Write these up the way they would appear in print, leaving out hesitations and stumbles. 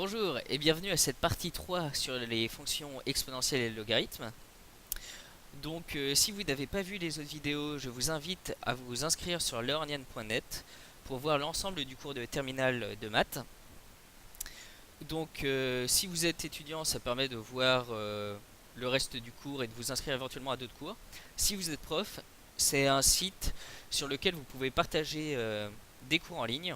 Bonjour et bienvenue à cette partie 3 sur les fonctions exponentielles et logarithmes. Si vous n'avez pas vu les autres vidéos, je vous invite à vous inscrire sur learnian.net pour voir l'ensemble du cours de terminale de maths. Si vous êtes étudiant, ça permet de voir le reste du cours et de vous inscrire éventuellement à d'autres cours. Si vous êtes prof, c'est un site sur lequel vous pouvez partager des cours en ligne.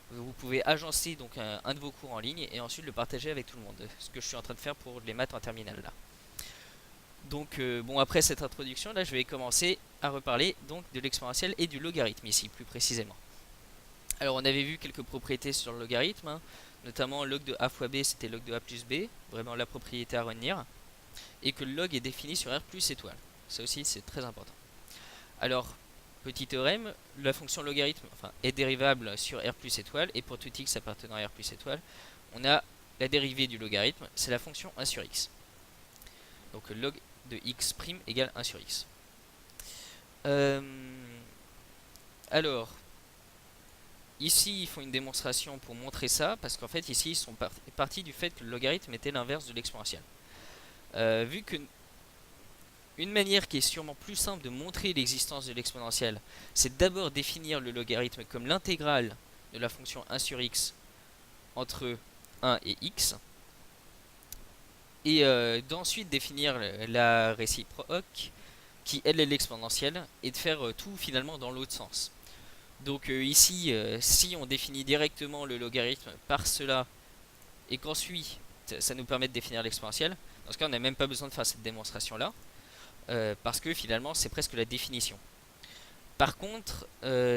Vous pouvez agencer un de vos cours en ligne et ensuite le partager avec tout le monde. Ce que je suis en train de faire pour les maths en terminale là. Après cette introduction là, je vais commencer à reparler de l'exponentielle et du logarithme ici plus précisément. Alors on avait vu quelques propriétés sur le logarithme, hein, notamment log de a fois b c'était log de a plus b, vraiment la propriété à retenir, et que le log est défini sur r plus étoile. Ça aussi c'est très important. Alors petit théorème, la fonction logarithme est dérivable sur r plus étoile, et pour tout x appartenant à r plus étoile, on a la dérivée du logarithme, c'est la fonction 1 sur x. Donc log de x' égale 1 sur x. Euh, alors, ici ils font une démonstration pour montrer ça, parce qu'en fait ici ils sont partis du fait que le logarithme était l'inverse de l'exponentielle. Vu que une manière qui est sûrement plus simple de montrer l'existence de l'exponentielle, c'est d'abord définir le logarithme comme l'intégrale de la fonction 1 sur x entre 1 et x, et d'ensuite définir la réciproque qui elle est l'exponentielle, et de faire tout finalement dans l'autre sens. Ici, si on définit directement le logarithme par cela, et qu'ensuite ça nous permet de définir l'exponentielle, dans ce cas on n'a même pas besoin de faire cette démonstration là, parce que finalement c'est presque la définition. Par contre,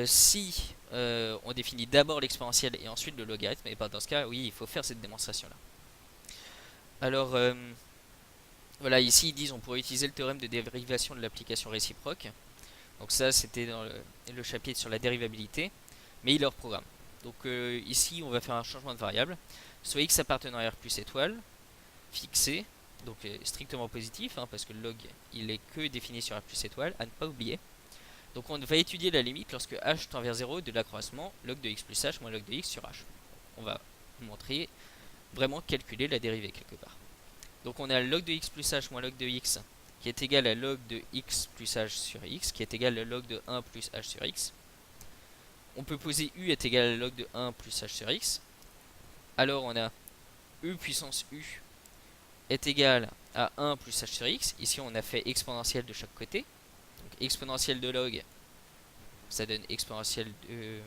si on définit d'abord l'exponentielle et ensuite le logarithme, et ben dans ce cas, oui, il faut faire cette démonstration-là. Alors, voilà, ici ils disent on pourrait utiliser le théorème de dérivation de l'application réciproque. Donc ça, c'était dans le chapitre sur la dérivabilité, mais il leur programme. Ici, on va faire un changement de variable. Soit x appartenant à r plus étoile, fixé, strictement positif, hein, parce que le log il est que défini sur r plus étoile, à ne pas oublier. Donc on va étudier la limite lorsque h tend vers 0 de l'accroissement log de x plus h moins log de x sur h. On va montrer, vraiment calculer la dérivée quelque part. Donc on a log de x plus h moins log de x qui est égal à log de x plus h sur x, qui est égal à log de 1 plus h sur x. On peut poser u est égal à log de 1 plus h sur x. Alors on a e puissance u est égal à 1 plus h sur x. Ici on a fait exponentielle de chaque côté. Donc exponentielle de log, ça donne exponentielle de...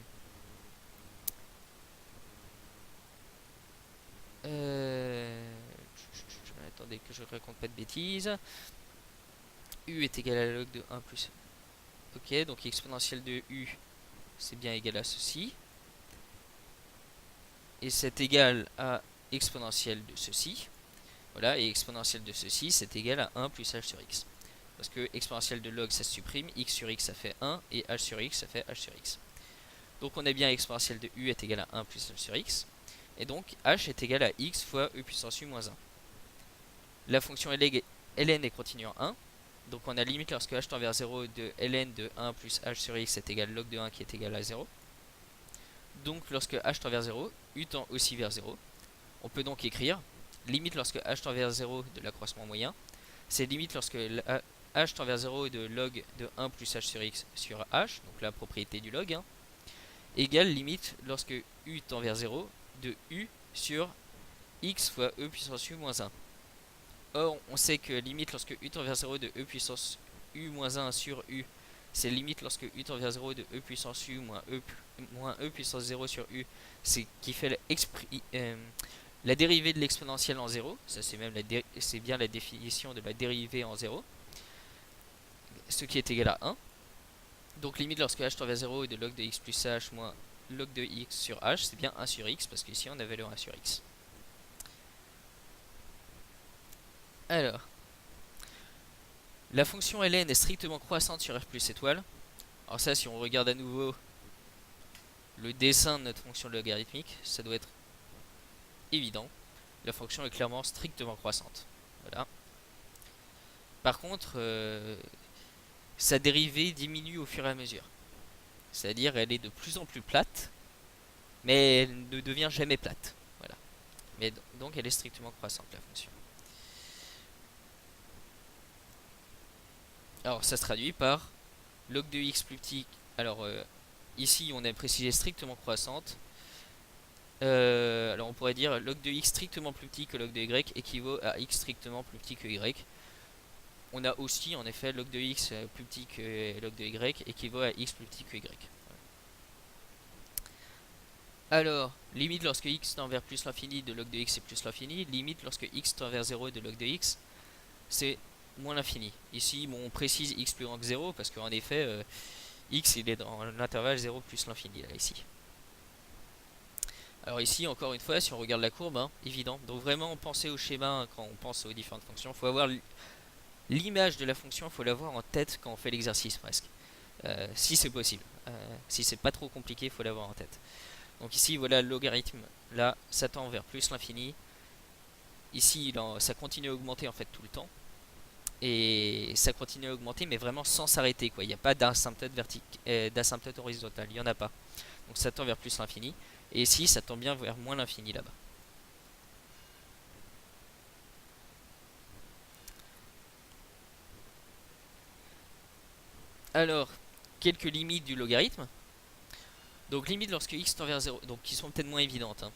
Attendez que je raconte pas de bêtises. U est égal à log de 1 plus... Ok, donc exponentielle de u, c'est bien égal à ceci. Et c'est égal à exponentielle de ceci. Voilà, et exponentielle de ceci, c'est égal à 1 plus h sur x. Parce que exponentielle de log, ça se supprime, x sur x, ça fait 1, et h sur x, ça fait h sur x. Donc on a bien exponentielle de u est égal à 1 plus h sur x. Et donc h est égal à x fois e puissance u moins 1. La fonction ln est continue en 1. Donc on a limite lorsque h tend vers 0 de ln de 1 plus h sur x est égal à log de 1 qui est égal à 0. Donc lorsque h tend vers 0, u tend aussi vers 0. On peut donc écrire limite lorsque h tend vers 0 de l'accroissement moyen. C'est limite lorsque h tend vers 0 de log de 1 plus h sur x sur h, donc la propriété du log, hein, égale limite lorsque u tend vers 0 de u sur x fois e puissance u moins 1. Or, on sait que limite lorsque u tend vers 0 de e puissance u moins 1 sur u, c'est limite lorsque u tend vers 0 de e puissance u moins e puissance 0 sur u, c'est qui fait la dérivée de l'exponentielle en 0. Ça c'est bien la définition de la dérivée en 0, ce qui est égal à 1. Donc limite lorsque h tend vers 0 de log de x plus h moins log de x sur h, c'est bien 1 sur x, parce qu'ici on avait le 1 sur x. Alors, la fonction ln est strictement croissante sur r plus étoile. Alors ça, si on regarde à nouveau le dessin de notre fonction logarithmique, ça doit être évident. La fonction est clairement strictement croissante. Voilà. Par contre, sa dérivée diminue au fur et à mesure. C'est-à-dire elle est de plus en plus plate, mais elle ne devient jamais plate. Voilà. Mais donc elle est strictement croissante la fonction. Alors ça se traduit par log de x plus petit. Alors ici on a précisé strictement croissante. Alors on pourrait dire log de x strictement plus petit que log de y équivaut à x strictement plus petit que y. On a aussi en effet log de x plus petit que log de y équivaut à x plus petit que y. Alors, limite lorsque x tend vers plus l'infini de log de x c'est plus l'infini. Limite lorsque x tend vers 0 de log de x c'est moins l'infini. Ici, bon, on précise x plus grand que 0 parce qu'en effet, x il est dans l'intervalle 0 plus l'infini là ici. Alors ici, encore une fois, si on regarde la courbe, hein, évident. Donc vraiment, pensez au schéma hein, quand on pense aux différentes fonctions. Il faut avoir l'image de la fonction, il faut l'avoir en tête quand on fait l'exercice presque. Si c'est possible. Si c'est pas trop compliqué, il faut l'avoir en tête. Donc ici, voilà le logarithme. Là, ça tend vers plus l'infini. Ici, ça continue à augmenter en fait tout le temps. Et ça continue à augmenter, mais vraiment sans s'arrêter, quoi. Il n'y a pas d'asymptote horizontal, il n'y en a pas. Donc ça tend vers plus l'infini. Et ici, ça tend bien vers moins l'infini là-bas. Alors, quelques limites du logarithme. Donc limite lorsque x tend vers 0, donc qui sont peut-être moins évidentes, hein.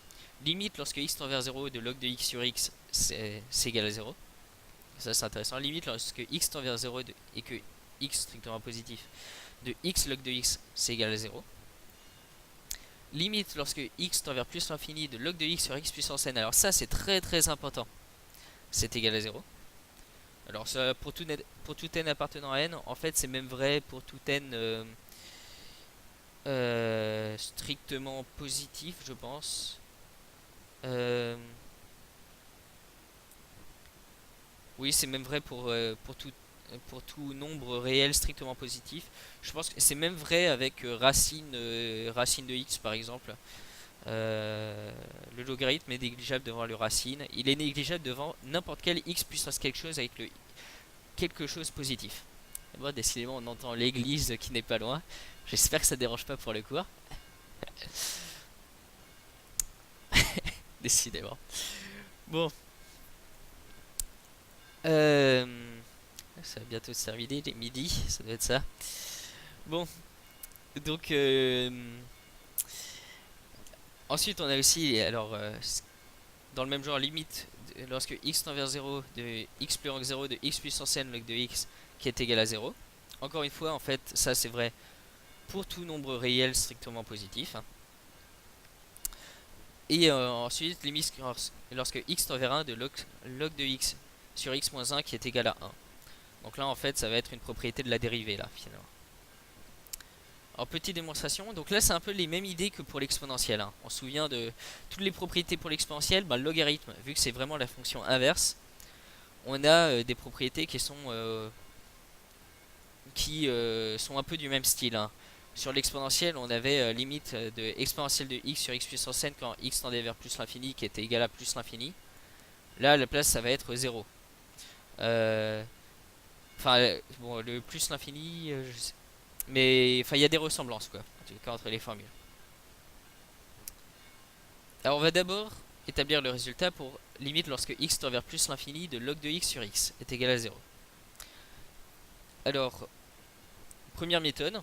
Limite lorsque x tend vers 0 de log de x sur x, c'est égal à 0. Ça c'est intéressant. Limite lorsque x tend vers 0 et que x strictement positif de x log de x, c'est égal à 0. Limite lorsque x tend vers plus l'infini de log de x sur x puissance n. Alors ça c'est très très important. C'est égal à 0. Alors ça, pour tout n appartenant à n, en fait c'est même vrai pour tout n strictement positif, je pense. Oui, c'est même vrai pour tout nombre réel strictement positif. Je pense que c'est même vrai avec racine de x par exemple. Le logarithme est négligeable devant le racine. Il est négligeable devant n'importe quel x puissance quelque chose avec le quelque chose positif. Bon, décidément, on entend l'église qui n'est pas loin. J'espère que ça dérange pas pour le cours. Décidément. Bon. Euh, Ça va bientôt se terminer, les midi, ça doit être ça. Bon, donc ensuite on a aussi, alors dans le même genre, limite, lorsque x tend vers 0 de x plus grand que 0 de x puissance n log de x qui est égal à 0. Encore une fois, en fait, ça c'est vrai pour tout nombre réel strictement positif, hein. Et ensuite, limite lorsque x tend vers 1 de log de x sur x moins 1 qui est égal à 1. Donc là, en fait, ça va être une propriété de la dérivée, là, finalement. Alors, petite démonstration. Donc là, c'est un peu les mêmes idées que pour l'exponentielle, hein. On se souvient de toutes les propriétés pour l'exponentielle. Bah, le logarithme, vu que c'est vraiment la fonction inverse, on a des propriétés qui sont un peu du même style, hein. Sur l'exponentielle, on avait limite de exponentielle de x sur x puissance n quand x tendait vers plus l'infini qui était égal à plus l'infini. Là, à la place, ça va être 0. Enfin, bon, le plus l'infini, mais enfin, il y a des ressemblances, quoi, en tout cas, entre les formules. Alors, on va d'abord établir le résultat pour limite lorsque x tend vers plus l'infini de log de x sur x est égal à 0. Alors, première méthode,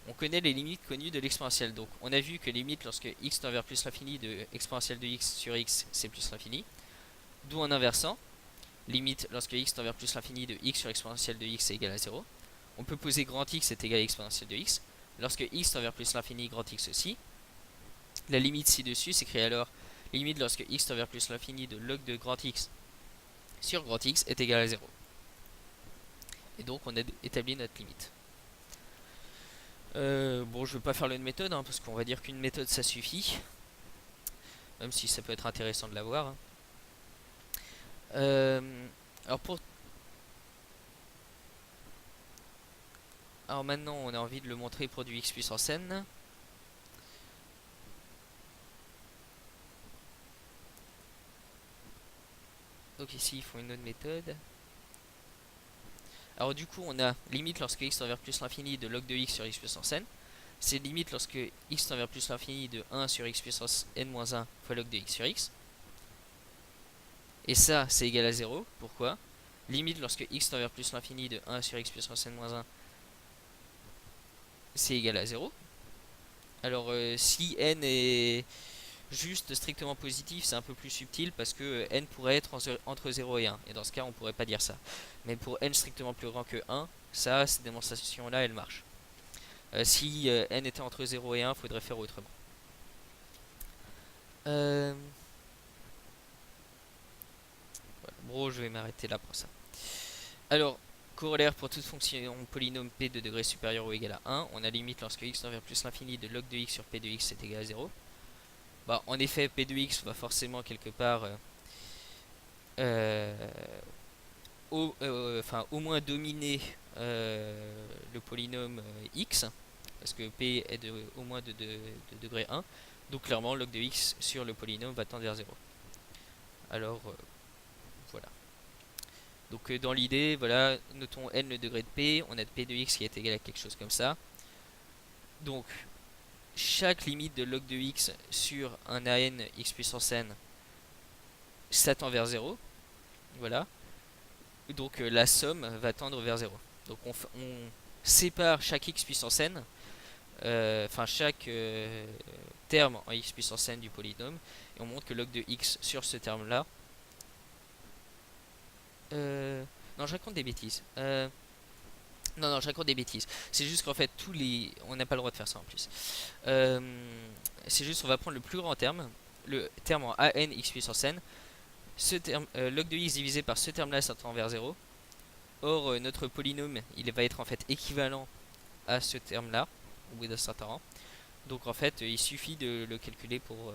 on connaît les limites connues de l'exponentielle. Donc, on a vu que limite lorsque x tend vers plus l'infini de exponentielle de x sur x, c'est plus l'infini. D'où en inversant, limite lorsque x tend vers plus l'infini de x sur exponentielle de x est égal à 0. On peut poser grand x est égal à exponentielle de x. Lorsque x tend vers plus l'infini, grand x aussi. La limite ci-dessus s'écrit alors limite lorsque x tend vers plus l'infini de log de grand x sur grand x est égal à 0. Et donc on a établi notre limite. Bon, je ne vais pas faire l'autre méthode, hein, parce qu'on va dire qu'une méthode ça suffit. Même si ça peut être intéressant de l'avoir, hein. Alors alors maintenant on a envie de le montrer pour du x puissance n. Donc ici il faut une autre méthode. Alors du coup on a limite lorsque x tend vers plus l'infini de log de x sur x puissance n. C'est limite lorsque x tend vers plus l'infini de 1 sur x puissance n moins 1 fois log de x sur x. Et ça, c'est égal à 0. Pourquoi? Limite lorsque x tend vers plus l'infini de 1 sur x puissance n moins 1, c'est égal à 0. Alors si n est juste strictement positif, c'est un peu plus subtil parce que n pourrait être entre 0 et 1. Et dans ce cas, on pourrait pas dire ça. Mais pour n strictement plus grand que 1, ça, cette démonstration-là, elle marche. Si n était entre 0 et 1, il faudrait faire autrement. Voilà. Bon, je vais m'arrêter là pour ça. Alors, corollaire pour toute fonction polynôme p de degré supérieur ou égal à 1, on a limite lorsque x tend vers plus l'infini de log de x sur p de x est égal à 0. Bah, en effet, p de x va forcément quelque part euh, au moins dominer le polynôme x, parce que p est au moins de degré 1. Donc clairement, log de x sur le polynôme va tendre vers 0. Alors, voilà. Donc dans l'idée, voilà, notons n le degré de p, on a de p de x qui est égal à quelque chose comme ça. Donc, chaque limite de log de x sur un an x puissance n, ça tend vers 0. Voilà. Donc la somme va tendre vers 0. Donc on sépare chaque x puissance n, chaque terme en x puissance n du polynôme, et on montre que log de x sur ce terme là, non, je raconte des bêtises. Non, je raconte des bêtises. C'est juste qu'en fait, on n'a pas le droit de faire ça en plus. C'est juste, on va prendre le plus grand terme, le terme en an x puissance n. Ce terme, log de x divisé par ce terme-là, ça tend vers 0. Or, notre polynôme, il va être en fait équivalent à ce terme-là, au bout d'un certain rang. Donc en fait, il suffit de le calculer pour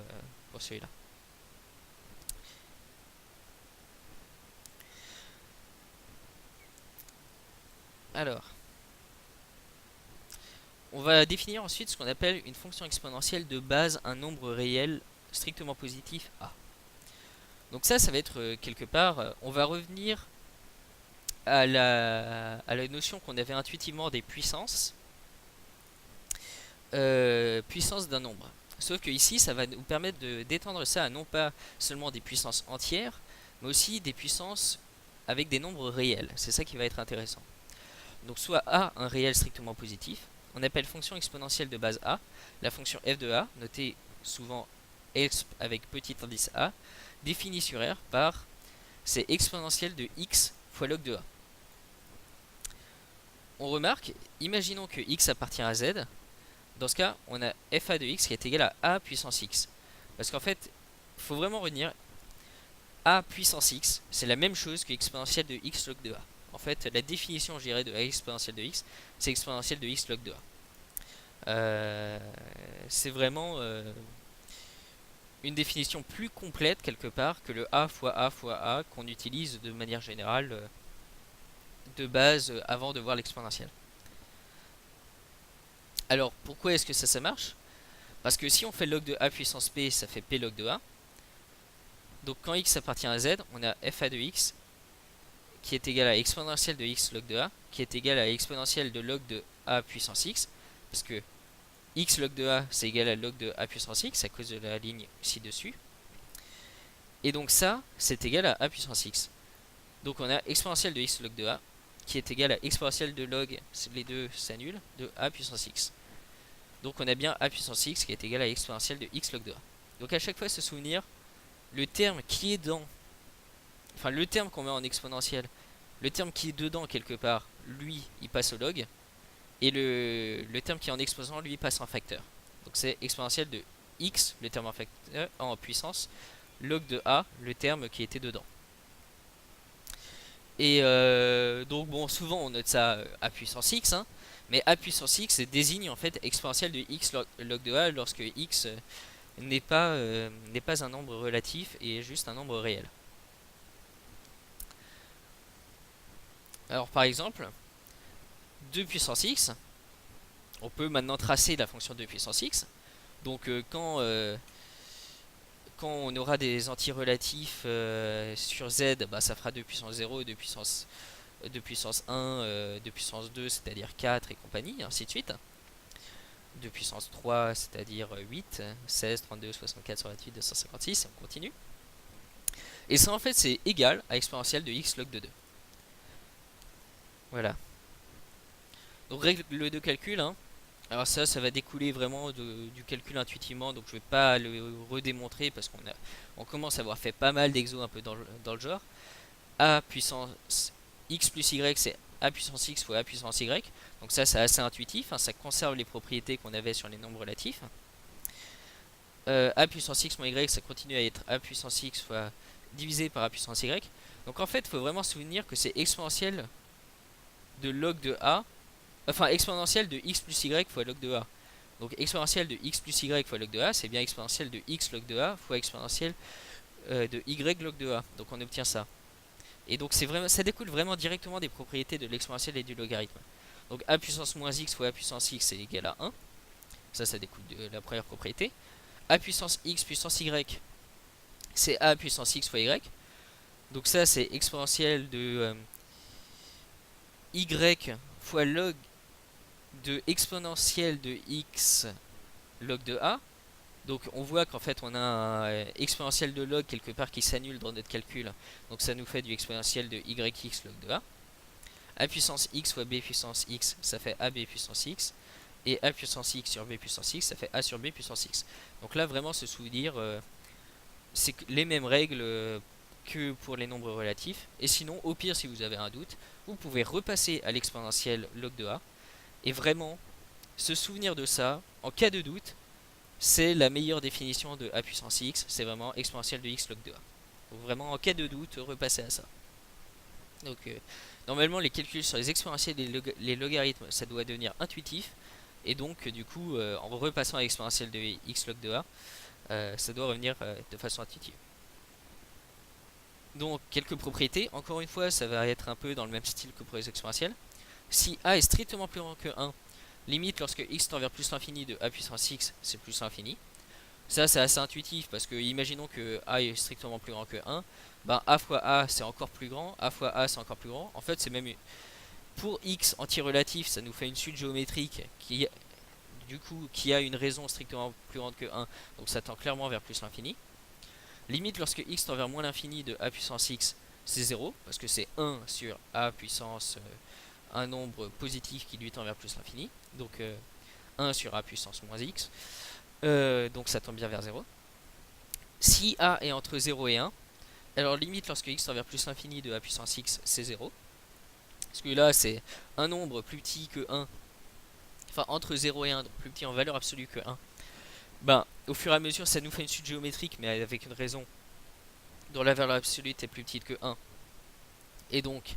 celui-là. Alors, on va définir ensuite ce qu'on appelle une fonction exponentielle de base, un nombre réel strictement positif a. Donc ça va être quelque part, on va revenir à la notion qu'on avait intuitivement des puissances, puissance d'un nombre. Sauf que ici, ça va nous permettre d'étendre ça à non pas seulement des puissances entières, mais aussi des puissances avec des nombres réels. C'est ça qui va être intéressant. Donc soit a un réel strictement positif, on appelle fonction exponentielle de base a, la fonction f de a, notée souvent exp avec petit indice a, définie sur R par c'est exponentielle de x fois log de a. On remarque, imaginons que x appartient à z. Dans ce cas, on a fa de x qui est égal à a puissance x. Parce qu'en fait, il faut vraiment retenir a puissance x, c'est la même chose que exponentielle de x log de a. En fait, la définition, je dirais, de exponentielle de x, c'est exponentielle de x log de a. C'est vraiment une définition plus complète quelque part que le a fois a qu'on utilise de manière générale de base avant de voir l'exponentielle. Alors pourquoi est-ce que ça marche? Parce que si on fait log de a puissance p, ça fait p log de a. Donc quand x appartient à z, on a fa de x qui est égal à exponentielle de x log de a, qui est égal à exponentielle de log de a puissance x, parce que x log de a c'est égal à log de a puissance x à cause de la ligne ci-dessus. Et donc ça, c'est égal à a puissance x. Donc on a exponentielle de x log de a qui est égal à exponentielle de log, les deux s'annulent, de a puissance x. Donc on a bien a puissance x qui est égal à exponentielle de x log de a. Donc à chaque fois se souvenir, le terme qui est dans, enfin le terme qu'on met en exponentielle, le terme qui est dedans quelque part, lui il passe au log, et le terme qui est en exposant lui passe en facteur. Donc c'est exponentielle de x, le terme en facteur, en puissance, log de a, le terme qui était dedans. Et donc bon, souvent on note ça a puissance x, hein, mais a puissance x désigne en fait exponentielle de x log de a lorsque x n'est pas un nombre relatif et juste un nombre réel. Alors par exemple, 2 puissance x, on peut maintenant tracer la fonction 2 puissance x. Donc quand on aura des antirelatifs sur z, bah, ça fera 2 puissance 0, 2 puissance 1, 2 puissance 2, c'est-à-dire 4 et compagnie, et ainsi de suite. 2 puissance 3, c'est-à-dire 8, 16, 32, 64, 68, 256, et on continue. Et ça en fait c'est égal à exponentielle de x log de 2. Voilà. Donc règle de calcul, hein. Alors ça va découler vraiment du calcul intuitivement, donc je vais pas le redémontrer parce on commence à avoir fait pas mal d'exos un peu dans le genre. A puissance x plus y, c'est a puissance x fois a puissance y. Donc ça c'est assez intuitif, hein, ça conserve les propriétés qu'on avait sur les nombres relatifs. A puissance x moins y, ça continue à être a puissance x fois divisé par a puissance y. Donc en fait, il faut vraiment se souvenir que c'est exponentielle de log de a, enfin exponentielle de x plus y fois log de a. Donc exponentielle de x plus y fois log de a, c'est bien exponentielle de x log de a fois exponentielle de y log de a. Donc on obtient ça. Et donc ça découle vraiment directement des propriétés de l'exponentielle et du logarithme. Donc a puissance moins x fois a puissance x c'est égal à 1. Ça découle de la première propriété. A puissance x puissance y, c'est a puissance x fois y. Donc ça c'est exponentielle de y fois log de exponentielle de x log de a. Donc on voit qu'en fait on a un exponentiel de log quelque part qui s'annule dans notre calcul. Donc ça nous fait du exponentiel de yx log de a. A puissance x fois b puissance x, ça fait ab puissance x. Et a puissance x sur b puissance x, ça fait a sur b puissance x. Donc là vraiment se souvenir, c'est les mêmes règles que pour les nombres relatifs. Et sinon, au pire, si vous avez un doute, vous pouvez repasser à l'exponentielle log de a. Et vraiment, se souvenir de ça, en cas de doute, c'est la meilleure définition de a puissance x. C'est vraiment exponentielle de x log de a. Donc vraiment, en cas de doute, repassez à ça. Donc normalement, les calculs sur les exponentielles et les logarithmes, ça doit devenir intuitif. Et donc, du coup, en repassant à l'exponentielle de x log de a, ça doit revenir de façon intuitive. Donc quelques propriétés, encore une fois ça va être un peu dans le même style que pour les exponentielles. Si a est strictement plus grand que 1, limite lorsque x tend vers plus l'infini de a puissance x, c'est plus l'infini. Ça c'est assez intuitif parce que imaginons que a est strictement plus grand que 1, ben a fois a c'est encore plus grand, a fois a c'est encore plus grand. En fait c'est même pour x anti-relatif ça nous fait une suite géométrique qui a une raison strictement plus grande que 1, donc ça tend clairement vers plus l'infini. Limite lorsque x tend vers moins l'infini de a puissance x, c'est 0, parce que c'est 1 sur a puissance un nombre positif qui lui tend vers plus l'infini. Donc 1 sur a puissance moins x. Donc ça tend bien vers 0. Si a est entre 0 et 1, alors limite lorsque x tend vers plus l'infini de a puissance x, c'est 0. Parce que là c'est un nombre plus petit que 1, enfin entre 0 et 1, donc plus petit en valeur absolue que 1. Ben, au fur et à mesure, ça nous fait une suite géométrique, mais avec une raison dont la valeur absolue est plus petite que 1. Et donc,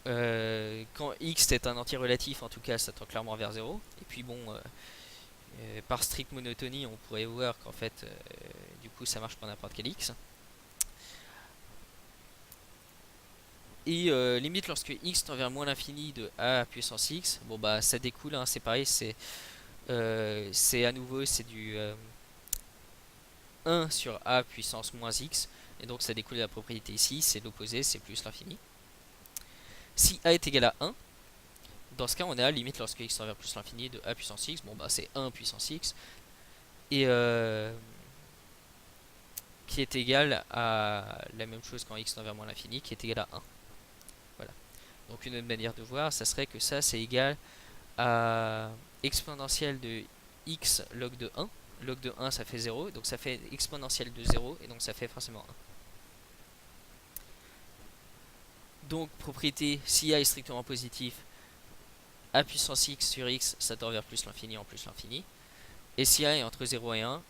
quand x est un entier relatif, en tout cas, ça tend clairement vers 0. Et puis bon, par stricte monotonie, on pourrait voir qu'en fait, du coup, ça marche pour n'importe quel x. Et limite, lorsque x tend vers moins l'infini de a puissance x, bon bah ça découle, hein, c'est pareil, c'est à nouveau, c'est du 1 sur a puissance moins x. Et donc ça découle de la propriété ici, c'est l'opposé, c'est plus l'infini. Si a est égal à 1, dans ce cas on est à limite lorsque x tend vers plus l'infini de a puissance x, bon bah c'est 1 puissance x, et qui est égal à la même chose quand x tend vers moins l'infini, qui est égal à 1. Voilà. Donc une autre manière de voir, ça serait que ça c'est égal à exponentielle de x log de 1. Log de 1 ça fait 0, donc ça fait exponentielle de 0, et donc ça fait forcément 1. Donc propriété, si a est strictement positif, a puissance x sur x ça tend vers plus l'infini en plus l'infini. Et si a est entre 0 et 1,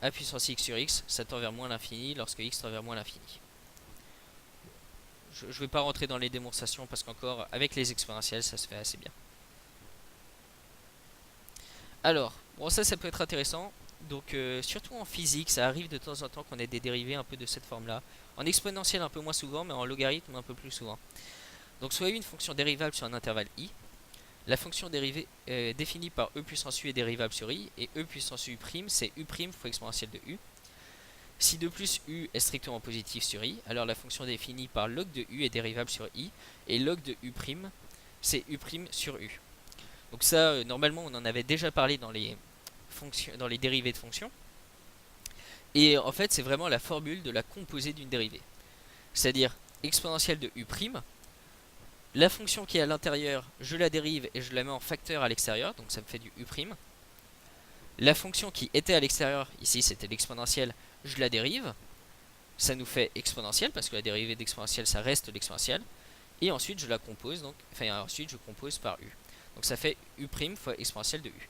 a puissance x sur x ça tend vers moins l'infini lorsque x tend vers moins l'infini. Je ne vais pas rentrer dans les démonstrations parce qu'encore avec les exponentielles ça se fait assez bien. Alors, bon ça peut être intéressant. Donc surtout en physique, ça arrive de temps en temps qu'on ait des dérivés un peu de cette forme-là. En exponentielle un peu moins souvent, mais en logarithme un peu plus souvent. Donc soit une fonction dérivable sur un intervalle i. La fonction dérivée définie par e puissance u est dérivable sur i, et e puissance u prime, c'est u prime fois exponentielle de u. Si de plus u est strictement positif sur i, alors la fonction définie par log de u est dérivable sur i, et log de u prime, c'est u prime sur u. Donc ça, normalement, on en avait déjà parlé dans les dérivés de fonctions. Et en fait, c'est vraiment la formule de la composée d'une dérivée. C'est-à-dire exponentielle de u', la fonction qui est à l'intérieur, je la dérive et je la mets en facteur à l'extérieur, donc ça me fait du u'. La fonction qui était à l'extérieur, ici c'était l'exponentielle, je la dérive, ça nous fait exponentielle, parce que la dérivée d'exponentielle ça reste l'exponentielle, et ensuite je la compose, donc, enfin ensuite je compose par u. Donc ça fait u' fois exponentielle de u.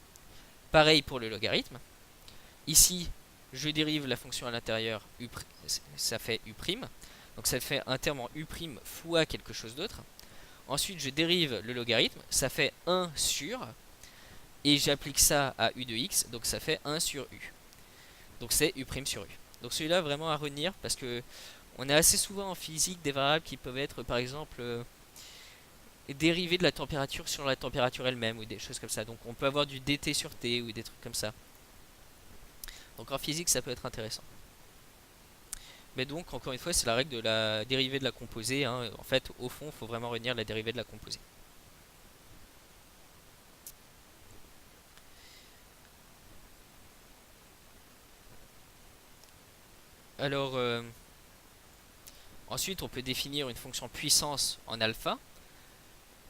Pareil pour le logarithme, ici je dérive la fonction à l'intérieur, ça fait u', donc ça fait un terme en u' fois quelque chose d'autre. Ensuite, je dérive le logarithme, ça fait 1 sur, et j'applique ça à u de x, donc ça fait 1 sur u. Donc c'est u' sur u. Donc celui-là, vraiment à retenir, parce que on a assez souvent en physique des variables qui peuvent être, par exemple, dérivées de la température sur la température elle-même, ou des choses comme ça. Donc on peut avoir du dt sur t, ou des trucs comme ça. Donc en physique, ça peut être intéressant. Mais donc, encore une fois, c'est la règle de la dérivée de la composée, hein. En fait, au fond, il faut vraiment retenir la dérivée de la composée. Alors, ensuite, on peut définir une fonction puissance en alpha,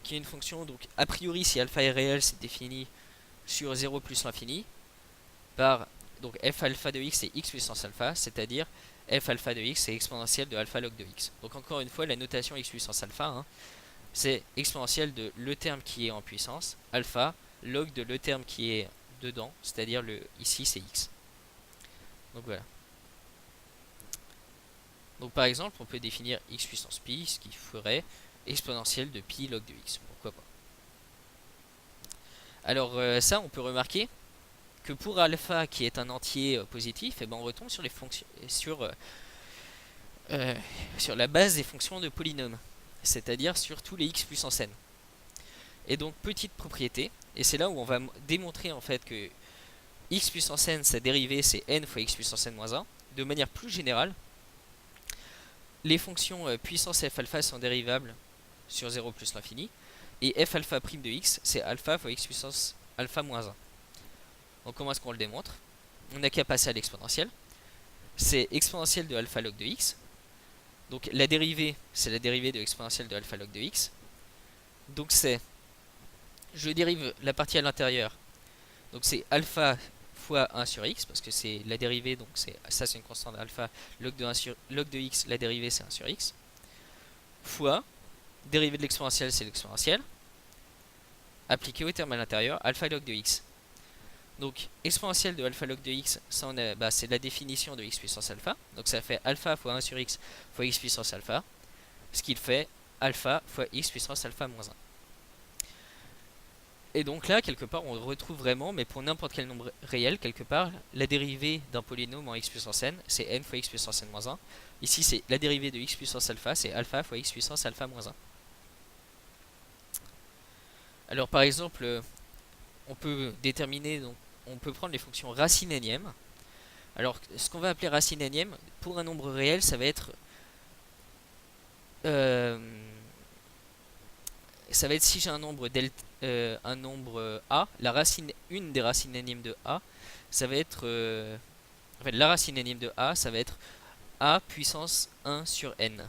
qui est une fonction, donc, a priori, si alpha est réel, c'est défini sur 0 plus l'infini, par, donc, f alpha de x c'est x puissance alpha, c'est-à-dire f alpha de x c'est exponentielle de alpha log de x. Donc, encore une fois, la notation x puissance alpha, hein, c'est exponentielle de le terme qui est en puissance, alpha, log de le terme qui est dedans, c'est-à-dire ici c'est x. Donc voilà. Donc par exemple, on peut définir x puissance pi, ce qui ferait exponentielle de pi log de x. Pourquoi pas. Alors ça, on peut remarquer que pour alpha qui est un entier positif, et ben on retombe sur les fonctions sur la base des fonctions de polynômes, c'est-à-dire sur tous les x puissance n. Et donc petite propriété, et c'est là où on va démontrer en fait que x puissance n, sa dérivée c'est n fois x puissance n moins 1. De manière plus générale, les fonctions puissance f alpha sont dérivables sur 0 plus l'infini, et f alpha prime de x, c'est alpha fois x puissance alpha moins 1. Donc comment est-ce qu'on le démontre? On n'a qu'à passer à l'exponentielle. C'est exponentielle de alpha log de x. Donc la dérivée, c'est la dérivée de l'exponentielle de alpha log de x. Donc c'est, je dérive la partie à l'intérieur, donc c'est alpha fois 1 sur x, parce que c'est la dérivée, donc ça c'est une constante alpha, log de x, la dérivée c'est 1 sur x, fois, dérivée de l'exponentielle c'est l'exponentielle, appliqué au terme à l'intérieur, alpha log de x. Donc exponentielle de alpha log de x, c'est la définition de x puissance alpha, donc ça fait alpha fois 1 sur x fois x puissance alpha, ce qui fait alpha fois x puissance alpha moins 1. Et donc là, quelque part, on retrouve vraiment, mais pour n'importe quel nombre réel, quelque part, la dérivée d'un polynôme en x puissance n, c'est n fois x puissance n moins 1. Ici, c'est la dérivée de x puissance alpha, c'est alpha fois x puissance alpha moins 1. Alors par exemple, on peut déterminer, donc, on peut prendre les fonctions racine énième. Alors ce qu'on va appeler racine énième, pour un nombre réel, ça va être si j'ai un nombre un nombre a, une des racines énièmes de a, ça va être en fait la racine énième de a, ça va être a puissance 1 sur n.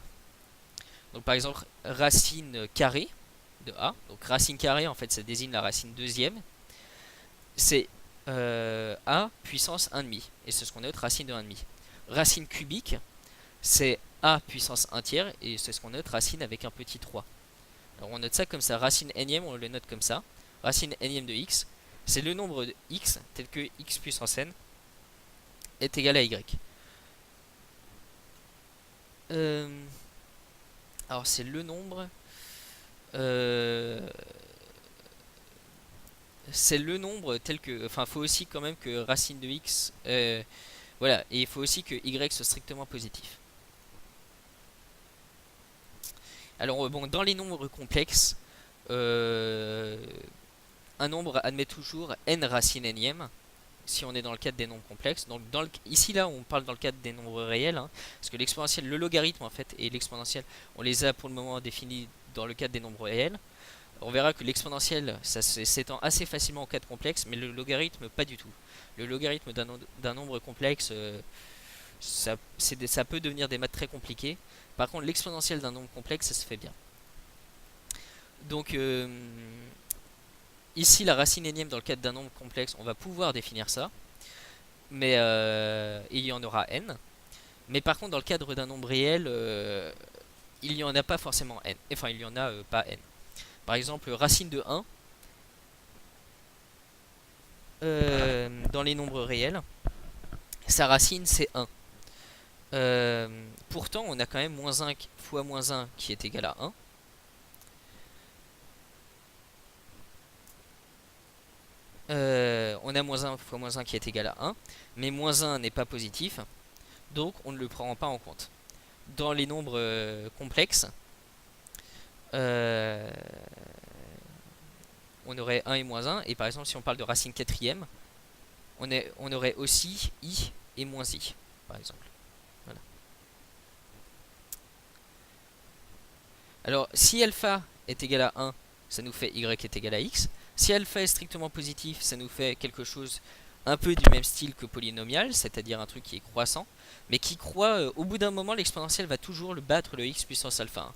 Donc par exemple racine carrée de a, donc racine carrée en fait ça désigne la racine deuxième, c'est a puissance 1,5, et c'est ce qu'on note racine de 1,5. Racine cubique, c'est a puissance 1 tiers, et c'est ce qu'on note racine avec un petit 3. Alors on note ça comme ça, racine énième, on le note comme ça. Racine énième de x, c'est le nombre de x tel que x puissance n est égal à y. Alors c'est le nombre... c'est le nombre tel que... Enfin, il faut aussi quand même que racine de x... voilà, et il faut aussi que y soit strictement positif. Alors bon, dans les nombres complexes, un nombre admet toujours n racine énième, si on est dans le cadre des nombres complexes. Donc ici là on parle dans le cadre des nombres réels, hein, parce que l'exponentielle, le logarithme en fait et l'exponentielle, on les a pour le moment définis dans le cadre des nombres réels. On verra que l'exponentielle ça s'étend assez facilement en cadre complexe, mais le logarithme pas du tout. Le logarithme d'un nombre complexe, Ça peut devenir des maths très compliquées. Par contre, l'exponentielle d'un nombre complexe, ça se fait bien. Donc, ici, la racine énième dans le cadre d'un nombre complexe, on va pouvoir définir ça. Mais il y en aura n. Mais par contre, dans le cadre d'un nombre réel, il n'y en a pas forcément n. Enfin, il n'y en a pas n. Par exemple, racine de 1, dans les nombres réels, sa racine c'est 1. Pourtant, on a quand même moins 1 fois moins 1 qui est égal à 1. On a moins 1 fois moins 1 qui est égal à 1. Mais moins 1 n'est pas positif. Donc, on ne le prend pas en compte. Dans les nombres complexes, on aurait 1 et moins 1. Et par exemple, si on parle de racine quatrième, on aurait aussi i et moins i, par exemple. Voilà. Alors, si alpha est égal à 1, ça nous fait y est égal à x. Si alpha est strictement positif, ça nous fait quelque chose un peu du même style que polynomial, c'est-à-dire un truc qui est croissant, mais qui croît, au bout d'un moment, l'exponentielle va toujours le battre le x puissance alpha 1.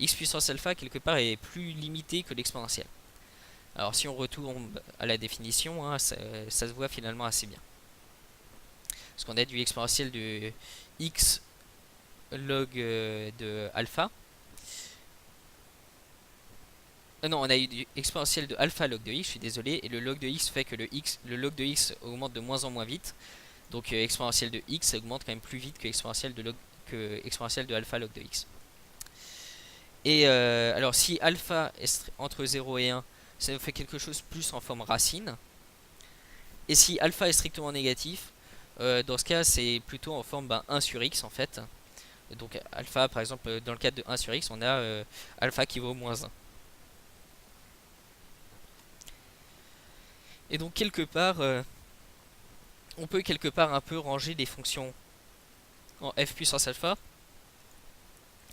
X puissance alpha, quelque part, est plus limité que l'exponentielle. Alors, si on retourne à la définition, hein, ça se voit finalement assez bien. Parce qu'on a du exponentiel de x log de alpha. Non, on a eu du exponentiel de alpha log de x, je suis désolé, et le log de x fait que le log de x augmente de moins en moins vite. Donc exponentiel de x augmente quand même plus vite que exponentiel de alpha log de x. Et alors si alpha est entre 0 et 1, ça nous fait quelque chose plus en forme racine. Et si alpha est strictement négatif, dans ce cas c'est plutôt en forme 1 sur x en fait. Donc alpha par exemple dans le cadre de 1 sur x on a alpha qui vaut moins 1. Et donc quelque part, on peut quelque part un peu ranger les fonctions en f puissance alpha,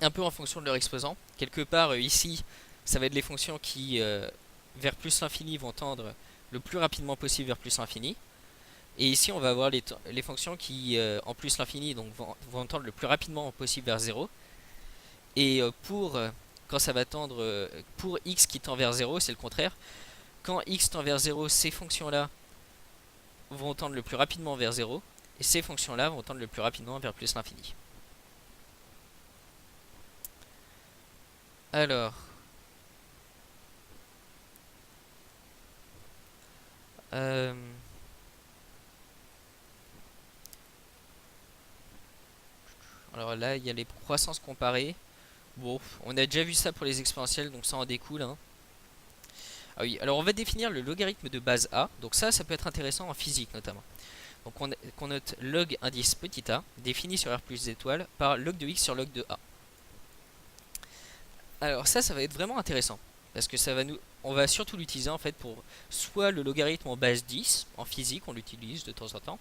un peu en fonction de leur exposant. Quelque part ici, ça va être les fonctions qui, vers plus l'infini, vont tendre le plus rapidement possible vers plus l'infini. Et ici, on va avoir les fonctions qui, en plus l'infini, donc vont tendre le plus rapidement possible vers 0. Et quand ça va tendre, pour x qui tend vers 0, c'est le contraire. Quand x tend vers 0, ces fonctions-là vont tendre le plus rapidement vers 0. Et ces fonctions-là vont tendre le plus rapidement vers plus l'infini. Alors, euh, alors là, il y a les croissances comparées. Bon, on a déjà vu ça pour les exponentielles, donc ça en découle, hein. Ah oui, alors on va définir le logarithme de base a. Donc ça peut être intéressant en physique notamment. Donc on note log indice petit a, défini sur R plus étoile, par log de x sur log de a. Alors ça va être vraiment intéressant. Parce que on va surtout l'utiliser en fait pour soit le logarithme en base 10, en physique on l'utilise de temps en temps,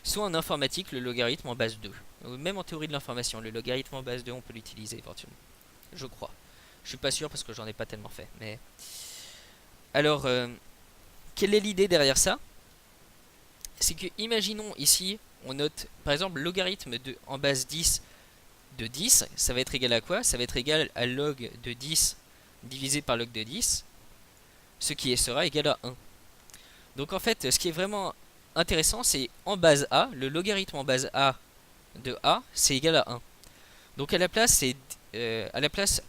soit en informatique le logarithme en base 2. Même en théorie de l'information, le logarithme en base 2 on peut l'utiliser éventuellement. Je crois. Je suis pas sûr parce que j'en ai pas tellement fait. Mais alors, quelle est l'idée derrière ça? C'est que, imaginons ici, on note par exemple logarithme en base 10 de 10, ça va être égal à quoi? Ça va être égal à log de 10 divisé par log de 10, ce qui sera égal à 1. Donc en fait, ce qui est vraiment intéressant, c'est en base A, le logarithme en base A de A, c'est égal à 1. Donc à la place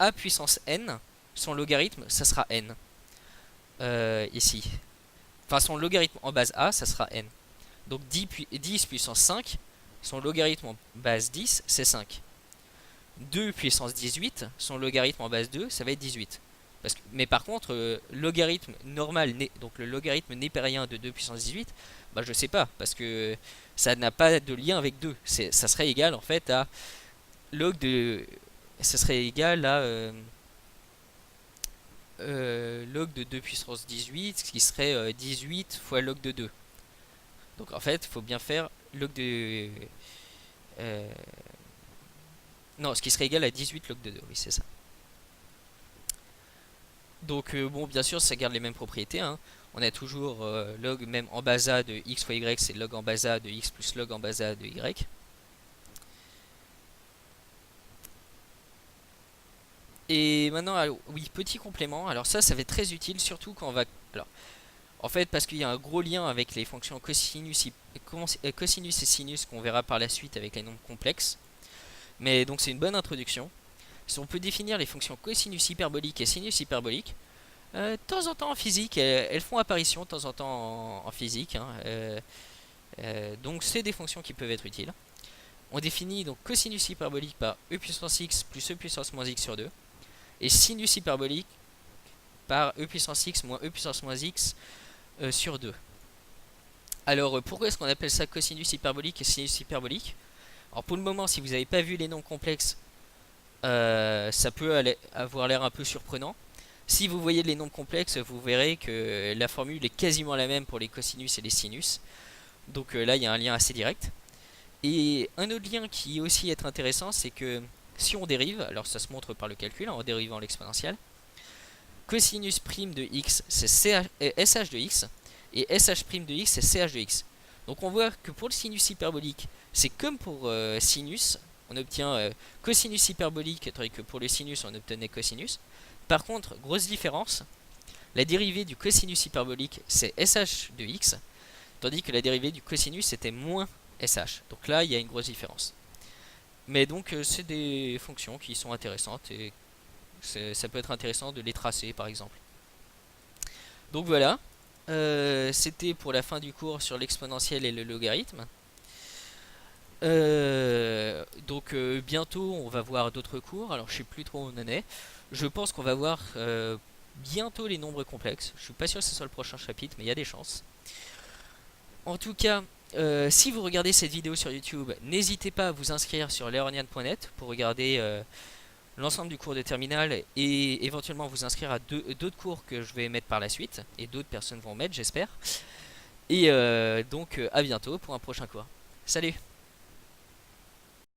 A puissance n, son logarithme, ça sera n. Ici. Enfin, son logarithme en base A, ça sera n. Donc 10 puissance 5, son logarithme en base 10, c'est 5. 2 puissance 18, son logarithme en base 2, ça va être 18. Mais par contre, logarithme normal, donc le logarithme népérien de 2 puissance 18, bah je sais pas, parce que ça n'a pas de lien avec 2. Ça serait égal en fait à log de... Ça serait égal à log de 2 puissance 18, ce qui serait 18 fois log de 2. Donc en fait, il faut bien faire log de... non, ce qui serait égal à 18 log de 2, oui c'est ça. Donc bon, bien sûr, ça garde les mêmes propriétés, hein. On a toujours log même en base a de x fois y, c'est log en base a de x plus log en base a de y. Et maintenant, oui, petit complément. Alors ça va être très utile, surtout quand on va... Alors, en fait, parce qu'il y a un gros lien avec les fonctions cosinus et sinus qu'on verra par la suite avec les nombres complexes. Mais donc c'est une bonne introduction. Si on peut définir les fonctions cosinus hyperboliques et sinus hyperboliques, de temps en temps en physique, elles font apparition de temps en temps en physique, hein. Donc c'est des fonctions qui peuvent être utiles. On définit donc cosinus hyperbolique par e puissance x plus e puissance moins x sur 2. Et sinus hyperbolique par e puissance x moins e puissance moins x sur 2. Alors pourquoi est-ce qu'on appelle ça cosinus hyperbolique et sinus hyperbolique? Alors pour le moment, si vous n'avez pas vu les nombres complexes, ça peut avoir l'air un peu surprenant. Si vous voyez les nombres complexes, vous verrez que la formule est quasiment la même pour les cosinus et les sinus. Donc là, il y a un lien assez direct. Et un autre lien qui aussi est intéressant, c'est que si on dérive, alors ça se montre par le calcul, en dérivant l'exponentielle, cosinus prime de x, c'est sh de x, et sh prime de x, c'est ch de x. Donc on voit que pour le sinus hyperbolique, c'est comme pour sinus, on obtient cosinus hyperbolique, tandis que pour le sinus, on obtenait cosinus. Par contre, grosse différence, la dérivée du cosinus hyperbolique, c'est sh de x, tandis que la dérivée du cosinus, c'était moins sh. Donc là, il y a une grosse différence. Mais donc, c'est des fonctions qui sont intéressantes et ça peut être intéressant de les tracer, par exemple. Donc voilà, c'était pour la fin du cours sur l'exponentielle et le logarithme. Donc bientôt on va voir d'autres cours. Alors je sais plus trop où on en est. Je pense qu'on va voir bientôt les nombres complexes. Je suis pas sûr que ce soit le prochain chapitre, mais il y a des chances. En tout cas, si vous regardez cette vidéo sur YouTube, n'hésitez pas à vous inscrire sur learnian.net pour regarder l'ensemble du cours de terminale et éventuellement vous inscrire à d'autres cours que je vais mettre par la suite et d'autres personnes vont mettre, j'espère. Et donc à bientôt pour un prochain cours. Salut!